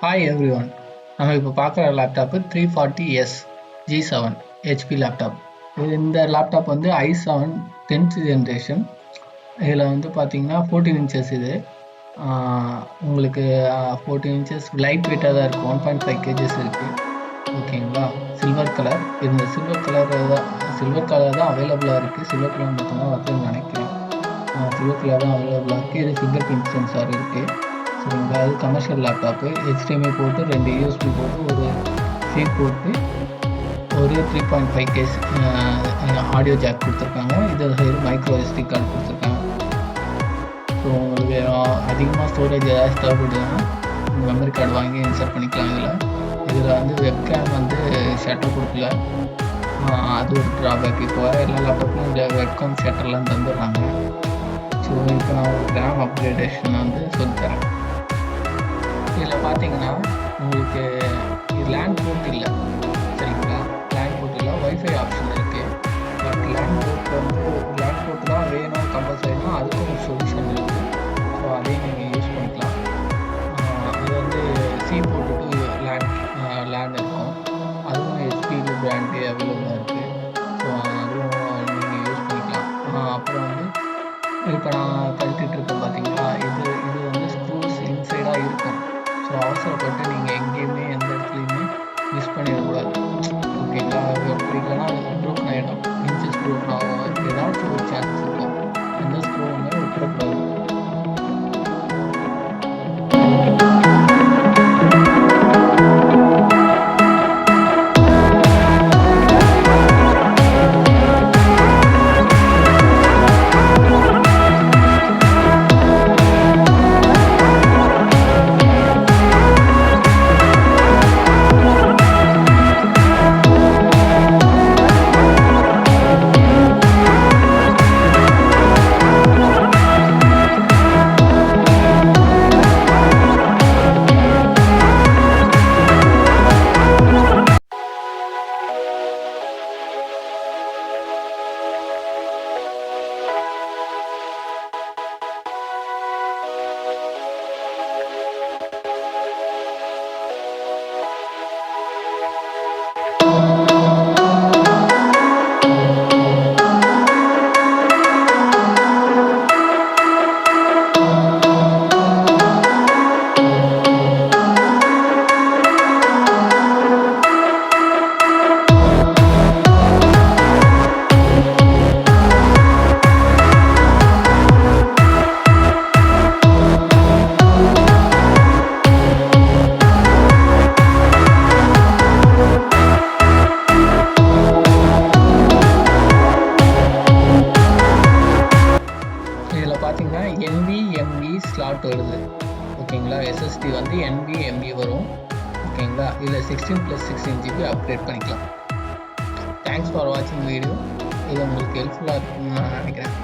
Hi every one. நம்ம இப்போ பார்க்குற laptop 340S G7 HP laptop. இந்த லேப்டாப் வந்து i7 10th ஜென்ரேஷன். இதில் வந்து பார்த்தீங்கன்னா 14 இன்ச்சஸ் இது. உங்களுக்கு 14 இன்ச்சஸ் லைட் வெயிட்டாக தான் இருக்குது. 1.5 kgs இருக்குது. ஓகேங்களா? Silver colour. இந்த சில்வர் கலர் தான் அவைலபிளாக இருக்குது. சில்வர் கலர் மட்டும்தான் வருதுன்னு நினைக்கிறேன். சில்வர் கலர் தான் அவைலபிளாக இருக்குது. இது ஃபிங்கர் பிரிண்ட் சென்சார் இருக்குது. சரிங்களா? அது கமர்ஷியல் லேப்டாப்பு. HDMI போட்டு 2 USB போட்டு ஒரு சி போட்டு ஒரு 3.5 கேஸ் ஆடியோ ஜாக் கொடுத்துருக்காங்க. இது சைடு மைக்ரோ SD கார்டு கொடுத்துருக்காங்க. ஸோ உங்களுக்கு அதிகமாக ஸ்டோரேஜ் ஏதாச்சும் தேவைப்படுதுன்னா மெமரி கார்டு வாங்கி இன்சர்ட் பண்ணிக்கலாம். இதில் வந்து வெப்கேம் வந்து ஷட்டர் கொடுக்கல. அது ஒரு ட்ராபேக். இப்போ வர எல்லா லேப்டாப்லையும் இந்த வெப்கேம் ஷட்டர்லாம் தந்துடுறாங்க. ஸோ இப்போ நான் ஒரு ரேம் அப்கிரேடேஷன் வந்து சொல்லித்தரேன். இதில் பார்த்தீங்கன்னா உங்களுக்கு லேண்ட் போர்ட் இல்லை. சரிங்களா? லேண்ட் போர்ட் இல்லை, ஒய்ஃபை ஆப்ஷன் இருக்குது. பட் லேண்ட் போர்ட் தான் வேணும் கம்பல்சரினா அதுக்கும் ஒரு சொல்யூஷன் இருக்குது. ஸோ அதையும் நீங்கள் யூஸ் பண்ணிக்கலாம். அது வந்து சி போர்ட்டு டு லேண்ட் இருக்கும். அதுவும் ஹெச்பி பிராண்டு அவைலபிளாக இருக்குது. ஸோ அதுவும் நீங்கள் யூஸ் பண்ணிக்கலாம். அப்புறம் வந்து இப்போ நான் கழட்டிகிட்டு இருக்கேன் பார்த்தீங்களா, இது வந்து ஸ்க்ரூஸ் இன்சைடாக இருக்கும். ஸோ அவசரப்பட்டு நீங்கள் எங்கேயுமே எந்த இடத்துலையுமே மிஸ் பண்ணிடக்கூடாது. ஓகேங்களா? அப்படி இல்லைன்னா ப்ரோக்கன் ஆகிடும். இன்ச்சஸ் ப்ரோக்கன் ஆகும். ஏதாச்சும் ஒரு சான்ஸ் இருக்கும். எந்த ஸ்க்ரூவுமே விட்டுறக்கூடாது. பார்த்தீங்கன்னா NVMe ஸ்லாட் வருது. ஓகேங்களா? SSD வந்து NVMe வரும். ஓகேங்களா? இதில் 16+16 GB அப்கிரேட் பண்ணிக்கலாம். தேங்க்ஸ் ஃபார் வாட்சிங் வீடியோ. இது உங்களுக்கு ஹெல்ப்ஃபுல்லாக இருக்குன்னு நான் நினைக்கிறேன்.